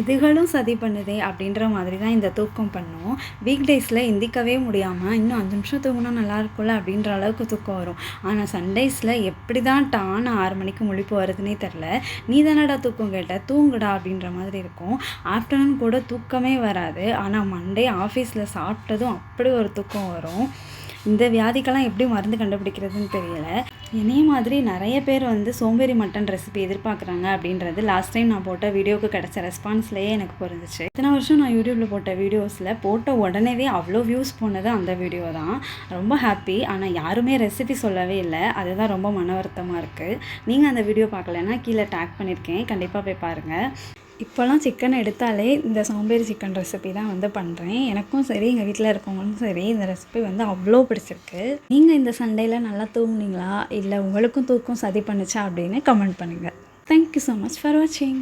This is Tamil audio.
இதுகளும் சதி பண்ணுதே அப்படின்ற மாதிரி தான் இந்த தூக்கம் பண்ணும். வீக் டேஸில் எந்திரிக்கவே முடியாமல் இன்னும் 5 நிமிஷம் தூங்கினா நல்லா இருக்கும்ல அப்படின்ற அளவுக்கு தூக்கம் வரும். ஆனால் சண்டேஸில் எப்படி தான் டான்னு 6 மணிக்கு முழிப்பு வருதுன்னே தெரில. நீ தானடா தூக்கம் கேட்ட, தூங்குடா அப்படின்ற மாதிரி இருக்கும். ஆஃப்டர்நூன் கூட தூக்கமே வராது. ஆனால் மண்டே ஆஃபீஸில் சாப்பிட்டதும் அப்படி ஒரு தூக்கம் வரும். இந்த வியாதிக்கெல்லாம் எப்படி மருந்து கண்டுபிடிக்கிறதுன்னு தெரியல. என்னைய மாதிரி நிறைய பேர் வந்து சோம்பேறி மட்டன் ரெசிபி எதிர்பார்க்குறாங்க அப்படின்றது லாஸ்ட் டைம் நான் போட்ட வீடியோவுக்கு கிடைச்ச ரெஸ்பான்ஸ்லேயே எனக்கு புரிஞ்சிச்சு. இத்தனை வருஷம் நான் யூடியூப்பில் போட்ட வீடியோஸில் போட்ட உடனேவே அவ்வளோ வியூஸ் போனது அந்த வீடியோ தான். ரொம்ப ஹாப்பி. ஆனால் யாருமே ரெசிபி சொல்லவே இல்லை. அதுதான் ரொம்ப மன வருத்தமாக இருக்குது. நீங்கள் அந்த வீடியோ பார்க்கலன்னா கீழே டேக் பண்ணியிருக்கேன், கண்டிப்பாக போய் பாருங்கள். இப்போல்லாம் சிக்கன் எடுத்தாலே இந்த சோம்பேறி சிக்கன் ரெசிபி தான் வந்து பண்ணுறேன். எனக்கும் சரி, எங்கள் வீட்டில் இருக்கவங்களும் சரி, இந்த ரெசிபி வந்து அவ்வளோ பிடிச்சிருக்கு. நீங்கள் இந்த சண்டேயில் நல்லா தூங்குனீங்களா, இல்லை உங்களுக்கும் தூக்கம் சதி பண்ணுச்சா அப்படின்னு கமெண்ட் பண்ணுங்கள். தேங்க்யூ ஸோ மச் ஃபார் வாட்சிங்.